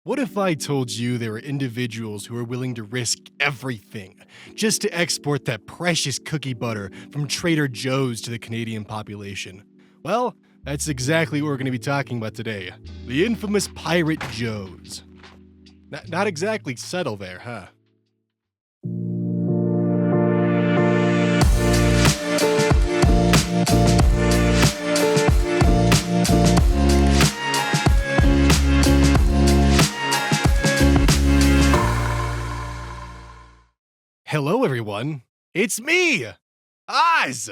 What if I told you there are individuals who are willing to risk everything just to export that precious cookie butter from Trader Joe's to the Canadian population? Well, that's exactly what we're going to be talking about today. The infamous Pirate Joes. Not exactly subtle there, huh? Hello everyone, it's me, Oz!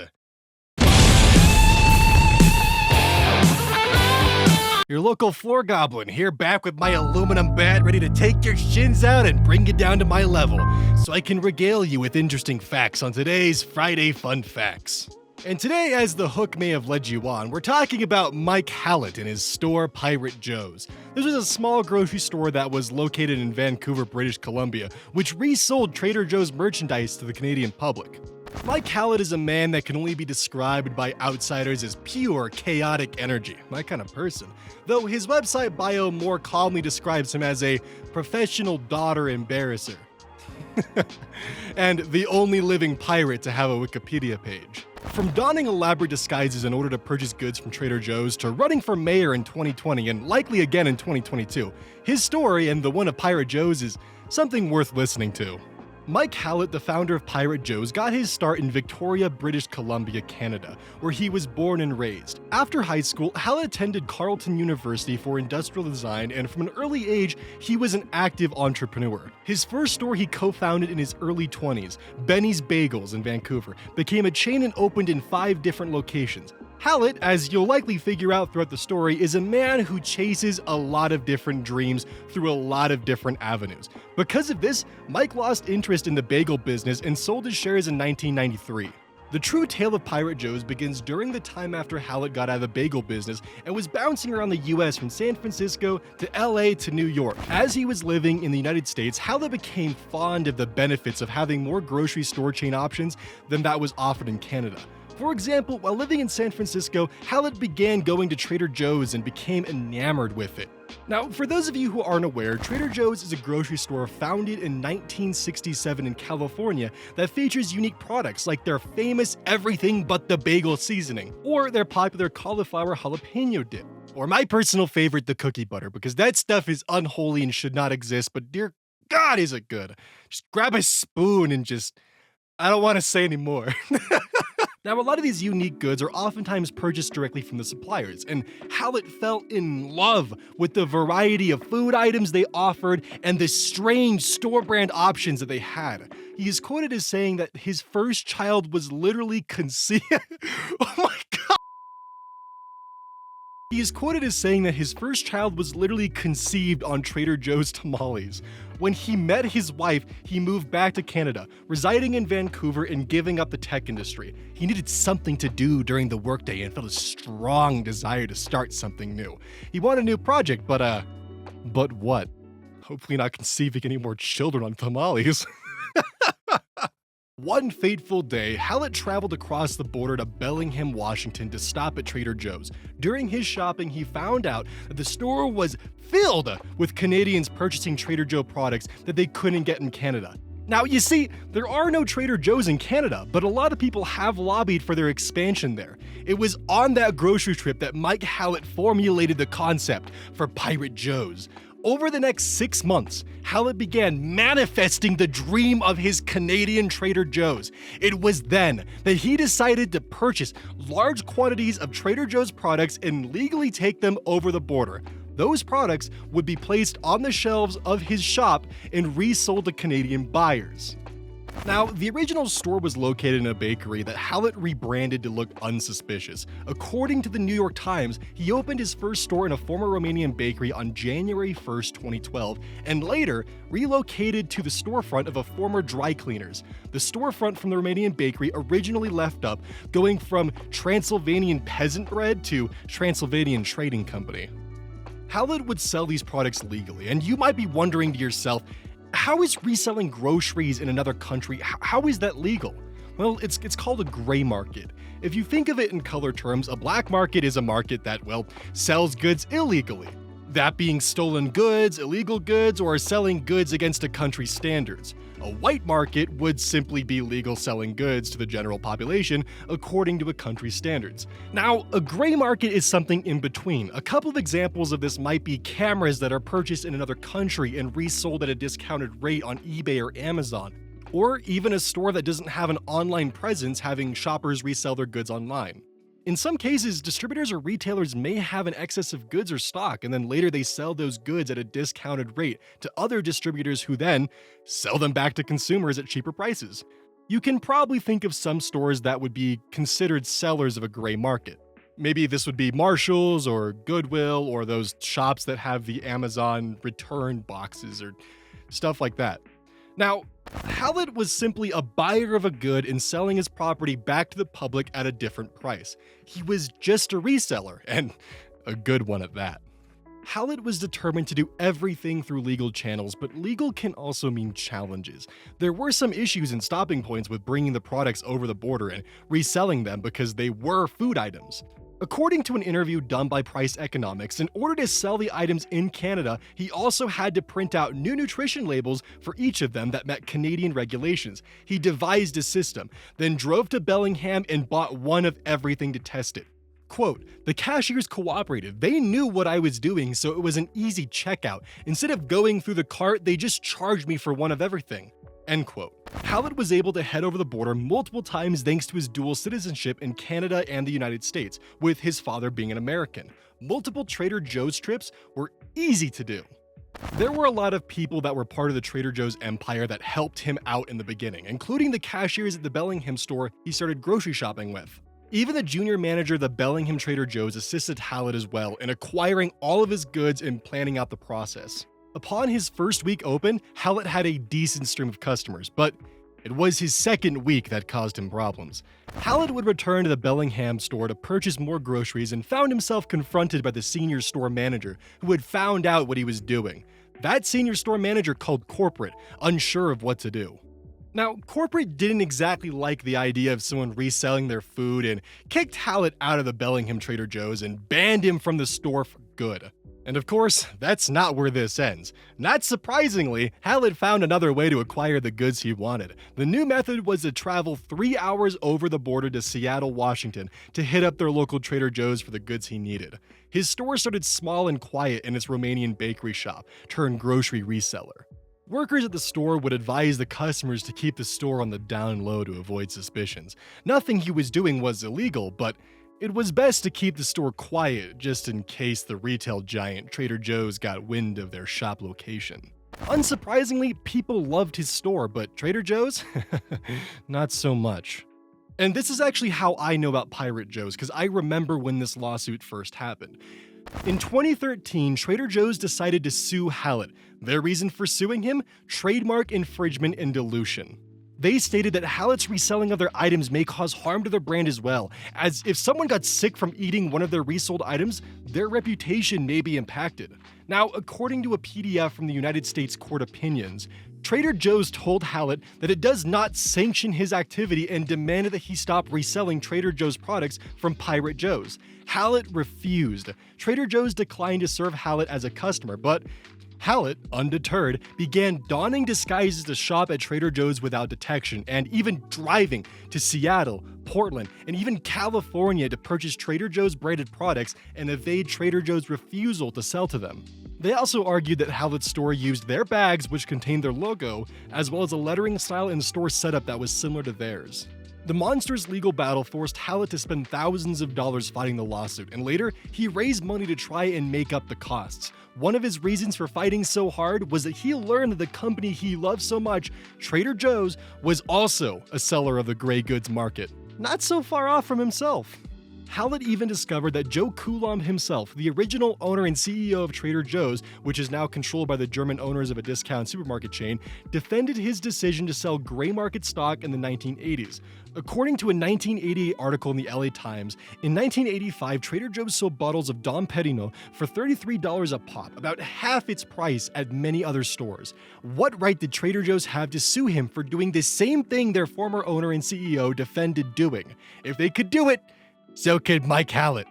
Your local floor goblin, here back with my aluminum bat ready to take your shins out and bring you down to my level, so I can regale you with interesting facts on today's Friday Fun Facts. And today, as the hook may have led you on, we're talking about Mike Hallett and his store Pirate Joe's. This was a small grocery store that was located in Vancouver, British Columbia, which resold Trader Joe's merchandise to the Canadian public. Mike Hallett is a man that can only be described by outsiders as pure, chaotic energy, my kind of person, though his website bio more calmly describes him as a professional daughter embarrasser. And the only living pirate to have a Wikipedia page. From donning elaborate disguises in order to purchase goods from Trader Joe's to running for mayor in 2020 and likely again in 2022, his story and the one of Pirate Joe's is something worth listening to. Mike Hallett, the founder of Pirate Joe's, got his start in Victoria, British Columbia, Canada, where he was born and raised. After high school, Hallett attended Carleton University for industrial design, and from an early age, he was an active entrepreneur. His first store he co-founded in his early 20s, Benny's Bagels in Vancouver, became a chain and opened in 5 different locations. Hallett, as you'll likely figure out throughout the story, is a man who chases a lot of different dreams through a lot of different avenues. Because of this, Mike lost interest in the bagel business and sold his shares in 1993. The true tale of Pirate Joe's begins during the time after Hallett got out of the bagel business and was bouncing around the US from San Francisco to LA to New York. As he was living in the United States, Hallett became fond of the benefits of having more grocery store chain options than that was offered in Canada. For example, while living in San Francisco, Hallett began going to Trader Joe's and became enamored with it. Now, for those of you who aren't aware, Trader Joe's is a grocery store founded in 1967 in California that features unique products like their famous everything but the bagel seasoning, or their popular cauliflower jalapeno dip, or my personal favorite, the cookie butter, because that stuff is unholy and should not exist, but dear God, is it good. Just grab a spoon and I don't want to say anymore. Now, a lot of these unique goods are oftentimes purchased directly from the suppliers, and Hallett fell in love with the variety of food items they offered and the strange store-brand options that they had. He is quoted as saying that his first child was literally conceived. Oh my God! He is quoted as saying that his first child was literally conceived on Trader Joe's tamales. When he met his wife, he moved back to Canada, residing in Vancouver and giving up the tech industry. He needed something to do during the workday and felt a strong desire to start something new. He wanted a new project, but what? Hopefully not conceiving any more children on tamales. One fateful day, Hallett traveled across the border to Bellingham, Washington to stop at Trader Joe's. During his shopping, he found out that the store was filled with Canadians purchasing Trader Joe products that they couldn't get in Canada. Now, you see, there are no Trader Joe's in Canada, but a lot of people have lobbied for their expansion there. It was on that grocery trip that Mike Hallett formulated the concept for Pirate Joe's. Over the next 6 months, Hallett began manifesting the dream of his Canadian Trader Joe's. It was then that he decided to purchase large quantities of Trader Joe's products and legally take them over the border. Those products would be placed on the shelves of his shop and resold to Canadian buyers. Now, the original store was located in a bakery that Hallett rebranded to look unsuspicious. According to the New York Times, he opened his first store in a former Romanian bakery on January 1st, 2012, and later relocated to the storefront of a former dry cleaners. The storefront from the Romanian bakery originally left up, going from Transylvanian peasant bread to Transylvanian Trading Company. Hallett would sell these products legally, and you might be wondering to yourself, how is reselling groceries in another country, how is that legal? Well, it's called a gray market. If you think of it in color terms, a black market is a market that, well, sells goods illegally. that being stolen goods, illegal goods, or selling goods against a country's standards. A white market would simply be legal selling goods to the general population according to a country's standards. Now, a gray market is something in between. A couple of examples of this might be cameras that are purchased in another country and resold at a discounted rate on eBay or Amazon, or even a store that doesn't have an online presence having shoppers resell their goods online. In some cases, distributors or retailers may have an excess of goods or stock, and then later they sell those goods at a discounted rate to other distributors who then sell them back to consumers at cheaper prices. You can probably think of some stores that would be considered sellers of a gray market. Maybe this would be Marshall's or Goodwill or those shops that have the Amazon return boxes or stuff like that. Now, Hallett was simply a buyer of a good and selling his property back to the public at a different price. He was just a reseller, and a good one at that. Hallett was determined to do everything through legal channels, but legal can also mean challenges. There were some issues and stopping points with bringing the products over the border and reselling them because they were food items. According to an interview done by Price Economics, in order to sell the items in Canada, he also had to print out new nutrition labels for each of them that met Canadian regulations. He devised a system, then drove to Bellingham and bought one of everything to test it. Quote, "The cashiers cooperated. They knew what I was doing, so it was an easy checkout. Instead of going through the cart, they just charged me for one of everything." End quote. Hallett was able to head over the border multiple times thanks to his dual citizenship in Canada and the United States, with his father being an American. Multiple Trader Joe's trips were easy to do. There were a lot of people that were part of the Trader Joe's empire that helped him out in the beginning, including the cashiers at the Bellingham store he started grocery shopping with. Even the junior manager of the Bellingham Trader Joe's assisted Hallett as well in acquiring all of his goods and planning out the process. Upon his first week open, Hallett had a decent stream of customers, but it was his second week that caused him problems. Hallett would return to the Bellingham store to purchase more groceries and found himself confronted by the senior store manager, who had found out what he was doing. That senior store manager called corporate, unsure of what to do. Now, corporate didn't exactly like the idea of someone reselling their food and kicked Hallett out of the Bellingham Trader Joe's and banned him from the store for good. And of course, that's not where this ends. Not surprisingly, Hallett found another way to acquire the goods he wanted. The new method was to travel 3 hours over the border to Seattle, Washington, to hit up their local Trader Joe's for the goods he needed. His store started small and quiet in its Romanian bakery shop, turned grocery reseller. Workers at the store would advise the customers to keep the store on the down low to avoid suspicions. Nothing he was doing was illegal, but it was best to keep the store quiet just in case the retail giant Trader Joe's got wind of their shop location. Unsurprisingly, people loved his store, but Trader Joe's? Not so much. And this is actually how I know about Pirate Joe's, because I remember when this lawsuit first happened. In 2013, Trader Joe's decided to sue Hallett. Their reason for suing him? Trademark infringement and dilution. They stated that Hallett's reselling of their items may cause harm to their brand as well, as if someone got sick from eating one of their resold items, their reputation may be impacted. Now, according to a PDF from the United States Court Opinions, Trader Joe's told Hallett that it does not sanction his activity and demanded that he stop reselling Trader Joe's products from Pirate Joe's. Hallett refused. Trader Joe's declined to serve Hallett as a customer, but Hallett, undeterred, began donning disguises to shop at Trader Joe's without detection, and even driving to Seattle, Portland, and even California to purchase Trader Joe's branded products and evade Trader Joe's refusal to sell to them. They also argued that Hallett's store used their bags, which contained their logo, as well as a lettering style and store setup that was similar to theirs. The monstrous legal battle forced Hallett to spend thousands of dollars fighting the lawsuit, and later, he raised money to try and make up the costs. One of his reasons for fighting so hard was that he learned that the company he loved so much, Trader Joe's, was also a seller of the gray goods market. Not so far off from himself. Hallett even discovered that Joe Coulomb himself, the original owner and CEO of Trader Joe's, which is now controlled by the German owners of a discount supermarket chain, defended his decision to sell gray market stock in the 1980s. According to a 1988 article in the LA Times, in 1985, Trader Joe's sold bottles of Dom Perignon for $33 a pop, about half its price at many other stores. What right did Trader Joe's have to sue him for doing the same thing their former owner and CEO defended doing? If they could do it, so could Mike Hallett.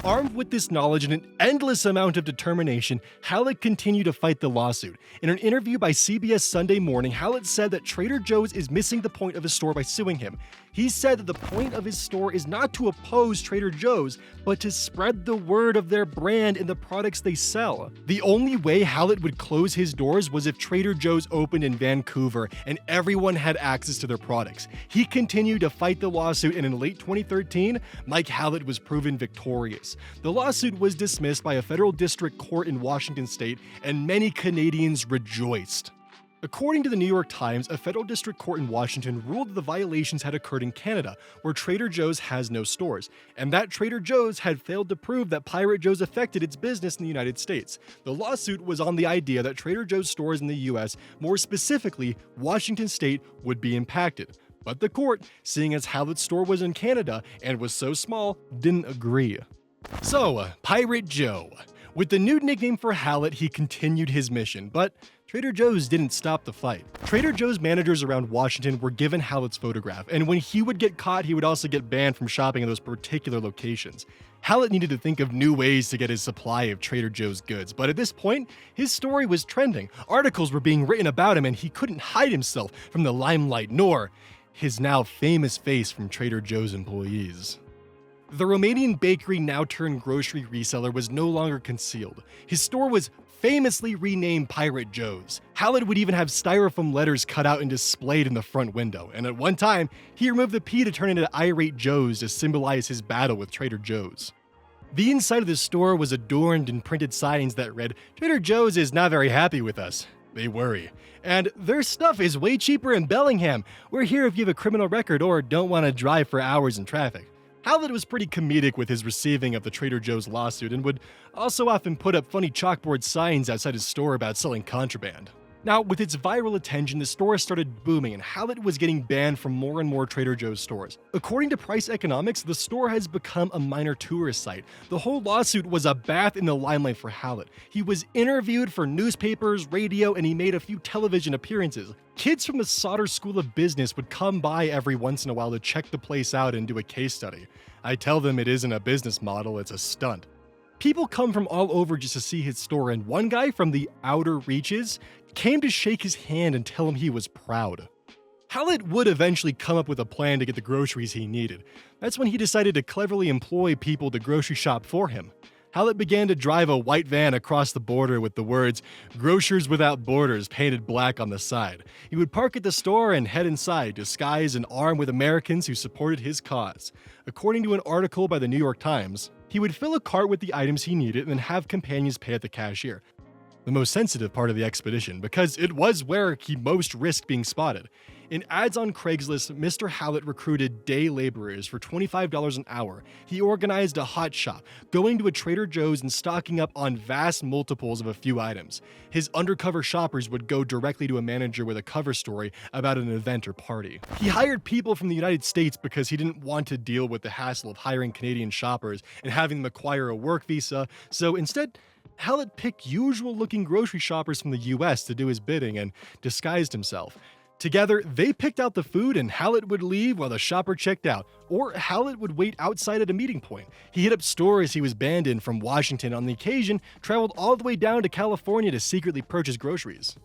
Armed with this knowledge and an endless amount of determination, Hallett continued to fight the lawsuit. In an interview by CBS Sunday Morning, Hallett said that Trader Joe's is missing the point of his store by suing him. He said that the point of his store is not to oppose Trader Joe's, but to spread the word of their brand and the products they sell. The only way Hallett would close his doors was if Trader Joe's opened in Vancouver and everyone had access to their products. He continued to fight the lawsuit, and in late 2013, Mike Hallett was proven victorious. The lawsuit was dismissed by a federal district court in Washington state, and many Canadians rejoiced. According to the New York Times, a federal district court in Washington ruled that the violations had occurred in Canada, where Trader Joe's has no stores, and that Trader Joe's had failed to prove that Pirate Joe's affected its business in the United States. The lawsuit was on the idea that Trader Joe's stores in the US, more specifically Washington state, would be impacted. But the court, seeing as Hallett's store was in Canada and was so small, didn't agree. So, Pirate Joe. With the new nickname for Hallett, he continued his mission, but Trader Joe's didn't stop the fight. Trader Joe's managers around Washington were given Hallett's photograph, and when he would get caught, he would also get banned from shopping in those particular locations. Hallett needed to think of new ways to get his supply of Trader Joe's goods, but at this point, his story was trending. Articles were being written about him, and he couldn't hide himself from the limelight, nor his now famous face from Trader Joe's employees. The Romanian bakery, now turned grocery reseller, was no longer concealed. His store was famously renamed Pirate Joe's. Hallett would even have styrofoam letters cut out and displayed in the front window, and at one time, he removed the P to turn it into Irate Joe's to symbolize his battle with Trader Joe's. The inside of the store was adorned in printed signs that read, "Trader Joe's is not very happy with us. They worry. And their stuff is way cheaper in Bellingham. We're here if you have a criminal record or don't want to drive for hours in traffic." Hallett was pretty comedic with his receiving of the Trader Joe's lawsuit and would also often put up funny chalkboard signs outside his store about selling contraband. Now, with its viral attention, the store started booming, and Hallett was getting banned from more and more Trader Joe's stores. According to Price Economics, the store has become a minor tourist site. The whole lawsuit was a bath in the limelight for Hallett. He was interviewed for newspapers, radio, and he made a few television appearances. Kids from the Sauder School of Business would come by every once in a while to check the place out and do a case study. I tell them it isn't a business model, it's a stunt. People come from all over just to see his store, and one guy from the outer reaches came to shake his hand and tell him he was proud. Hallett would eventually come up with a plan to get the groceries he needed. That's when he decided to cleverly employ people to grocery shop for him. Hallett began to drive a white van across the border with the words, "Grocers Without Borders," painted black on the side. He would park at the store and head inside, disguised and armed with Americans who supported his cause. According to an article by the New York Times, he would fill a cart with the items he needed and then have companions pay at the cashier. The most sensitive part of the expedition, because it was where he most risked being spotted. In ads on Craigslist, Mr. Hallett recruited day laborers for $25 an hour. He organized a hot shop, going to a Trader Joe's and stocking up on vast multiples of a few items. His undercover shoppers would go directly to a manager with a cover story about an event or party. He hired people from the United States because he didn't want to deal with the hassle of hiring Canadian shoppers and having them acquire a work visa, so instead, Hallett picked usual-looking grocery shoppers from the US to do his bidding and disguised himself. Together, they picked out the food and Hallett would leave while the shopper checked out, or Hallett would wait outside at a meeting point. He hit up stores he was banned in from Washington on the occasion, traveled all the way down to California to secretly purchase groceries.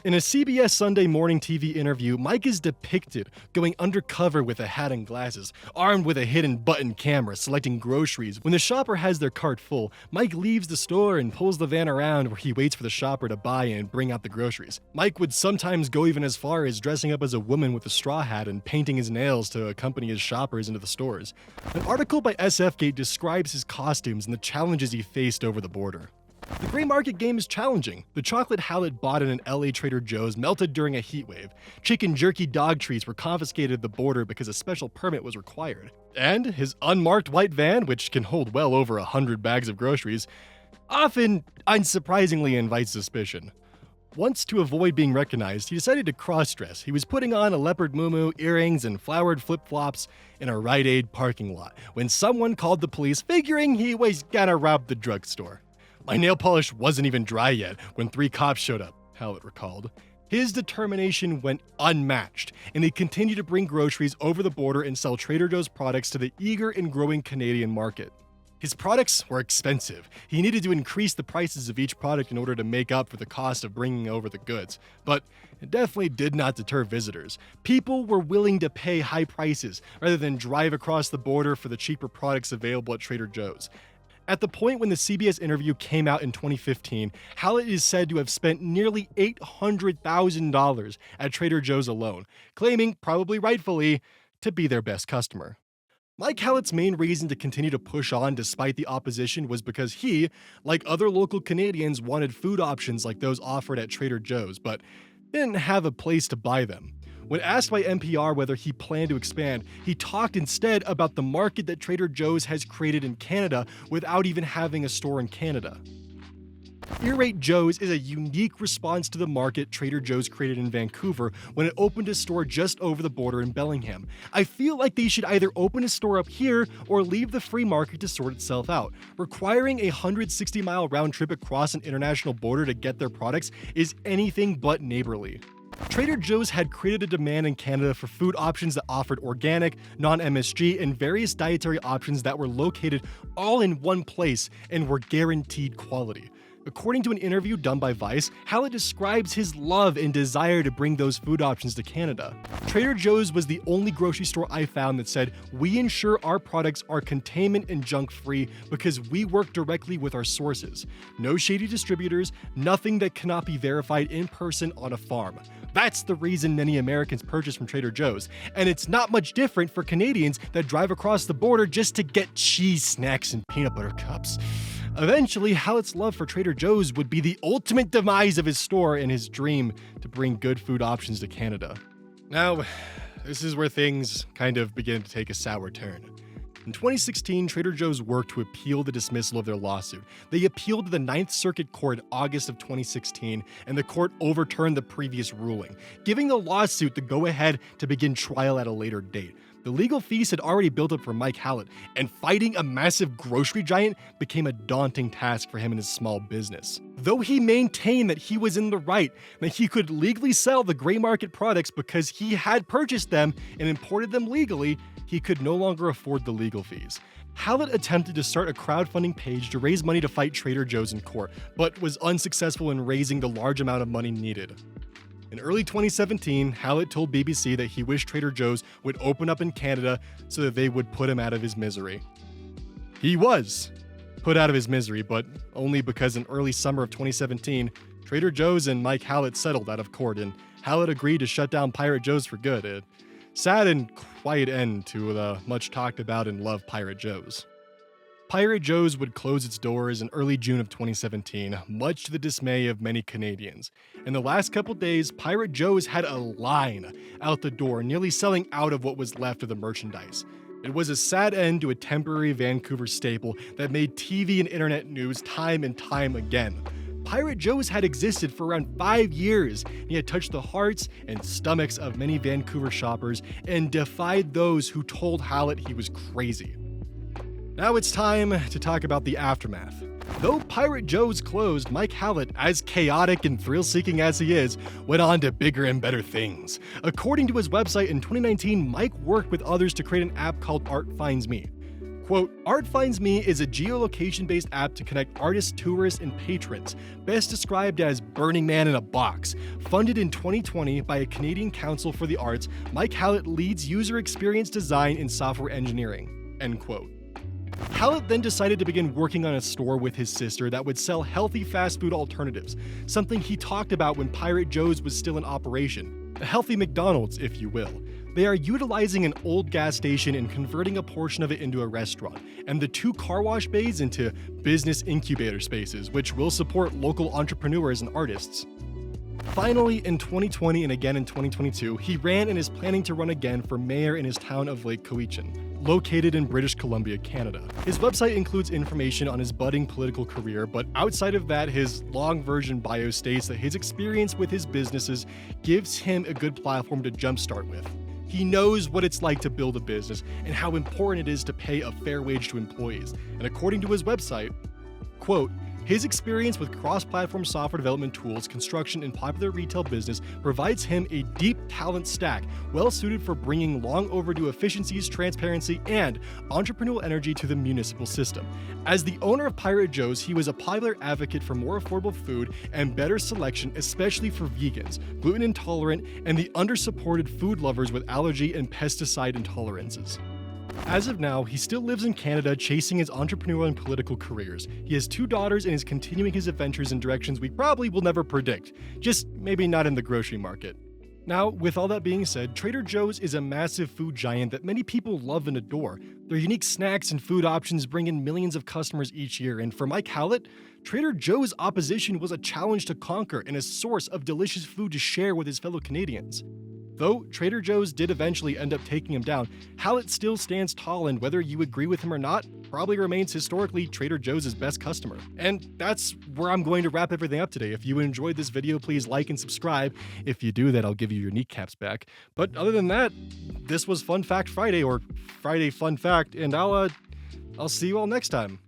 In a CBS Sunday Morning TV interview, Mike is depicted going undercover with a hat and glasses, armed with a hidden button camera, selecting groceries. When the shopper has their cart full, Mike leaves the store and pulls the van around where he waits for the shopper to buy and bring out the groceries. Mike would sometimes go even as far as dressing up as a woman with a straw hat and painting his nails to accompany his shoppers into the stores. An article by SFGate describes his costumes and the challenges he faced over the border. The gray market game is challenging. The chocolate Hallett bought in an LA Trader Joe's melted during a heat wave. Chicken jerky dog treats were confiscated at the border because a special permit was required. And his unmarked white van, which can hold well over 100 bags of groceries, often unsurprisingly invites suspicion. Once, to avoid being recognized, he decided to cross-dress. He was putting on a leopard muumuu, earrings, and flowered flip-flops in a Rite Aid parking lot when someone called the police, figuring he was gonna rob the drugstore. "My nail polish wasn't even dry yet when 3 cops showed up," Hallett recalled. His determination went unmatched, and he continued to bring groceries over the border and sell Trader Joe's products to the eager and growing Canadian market. His products were expensive. He needed to increase the prices of each product in order to make up for the cost of bringing over the goods. But it definitely did not deter visitors. People were willing to pay high prices rather than drive across the border for the cheaper products available at Trader Joe's. At the point when the CBS interview came out in 2015, Hallett is said to have spent nearly $800,000 at Trader Joe's alone, claiming, probably rightfully, to be their best customer. Mike Hallett's main reason to continue to push on despite the opposition was because he, like other local Canadians, wanted food options like those offered at Trader Joe's, but didn't have a place to buy them. When asked by NPR whether he planned to expand, he talked instead about the market that Trader Joe's has created in Canada without even having a store in Canada. Ear-Raid Joe's is a unique response to the market Trader Joe's created in Vancouver when it opened a store just over the border in Bellingham. I feel like they should either open a store up here or leave the free market to sort itself out. Requiring a 160-mile round trip across an international border to get their products is anything but neighborly. Trader Joe's had created a demand in Canada for food options that offered organic, non-MSG, and various dietary options that were located all in one place and were guaranteed quality. According to an interview done by Vice, Hallett describes his love and desire to bring those food options to Canada. Trader Joe's was the only grocery store I found that said, "We ensure our products are containment and junk-free because we work directly with our sources. No shady distributors, nothing that cannot be verified in person on a farm." That's the reason many Americans purchase from Trader Joe's, and it's not much different for Canadians that drive across the border just to get cheese snacks and peanut butter cups. Eventually, Hallett's love for Trader Joe's would be the ultimate demise of his store and his dream to bring good food options to Canada. Now, this is where things kind of begin to take a sour turn. In 2016, Trader Joe's worked to appeal the dismissal of their lawsuit. They appealed to the Ninth Circuit Court in August of 2016, and the court overturned the previous ruling, giving the lawsuit the go-ahead to begin trial at a later date. The legal fees had already built up for Mike Hallett, and fighting a massive grocery giant became a daunting task for him and his small business. Though he maintained that he was in the right, that he could legally sell the gray market products because he had purchased them and imported them legally, he could no longer afford the legal fees. Hallett attempted to start a crowdfunding page to raise money to fight Trader Joe's in court, but was unsuccessful in raising the large amount of money needed. In early 2017, Hallett told BBC that he wished Trader Joe's would open up in Canada so that they would put him out of his misery. He was put out of his misery, but only because in early summer of 2017, Trader Joe's and Mike Hallett settled out of court, and Hallett agreed to shut down Pirate Joe's for good. A sad and quiet end to the much talked about and loved Pirate Joe's. Pirate Joe's would close its doors in early June of 2017, much to the dismay of many Canadians. In the last couple days, Pirate Joe's had a line out the door, nearly selling out of what was left of the merchandise. It was a sad end to a temporary Vancouver staple that made TV and internet news time and time again. Pirate Joe's had existed for around 5 years, and he had touched the hearts and stomachs of many Vancouver shoppers and defied those who told Hallett he was crazy. Now it's time to talk about the aftermath. Though Pirate Joe's closed, Mike Hallett, as chaotic and thrill-seeking as he is, went on to bigger and better things. According to his website, in 2019, Mike worked with others to create an app called Art Finds Me. Quote, Art Finds Me is a geolocation-based app to connect artists, tourists, and patrons, best described as Burning Man in a box. Funded in 2020 by a Canadian Council for the Arts, Mike Hallett leads user experience design and software engineering, end quote. Hallett then decided to begin working on a store with his sister that would sell healthy fast food alternatives, something he talked about when Pirate Joe's was still in operation. A healthy McDonald's, if you will. They are utilizing an old gas station and converting a portion of it into a restaurant, and the 2 car wash bays into business incubator spaces, which will support local entrepreneurs and artists. Finally, in 2020 and again in 2022, he ran and is planning to run again for mayor in his town of Lake Cowichan, located in British Columbia, Canada. His website includes information on his budding political career, but outside of that, his long version bio states that his experience with his businesses gives him a good platform to jumpstart with. He knows what it's like to build a business and how important it is to pay a fair wage to employees. And according to his website, quote, His experience with cross-platform software development tools, construction, and popular retail business provides him a deep talent stack, well-suited for bringing long-overdue efficiencies, transparency, and entrepreneurial energy to the municipal system. As the owner of Pirate Joe's, he was a popular advocate for more affordable food and better selection, especially for vegans, gluten intolerant, and the under-supported food lovers with allergy and pesticide intolerances. As of now, he still lives in Canada chasing his entrepreneurial and political careers. He has 2 daughters and is continuing his adventures in directions we probably will never predict, just maybe not in the grocery market. Now, with all that being said, Trader Joe's is a massive food giant that many people love and adore. Their unique snacks and food options bring in millions of customers each year, and for Mike Hallett, Trader Joe's opposition was a challenge to conquer and a source of delicious food to share with his fellow Canadians. Though Trader Joe's did eventually end up taking him down, Hallett still stands tall, and whether you agree with him or not, probably remains historically Trader Joe's best customer. And that's where I'm going to wrap everything up today. If you enjoyed this video, please like and subscribe. If you do that, I'll give you your kneecaps back. But other than that, this was Fun Fact Friday, or Friday Fun Fact, and I'll see you all next time.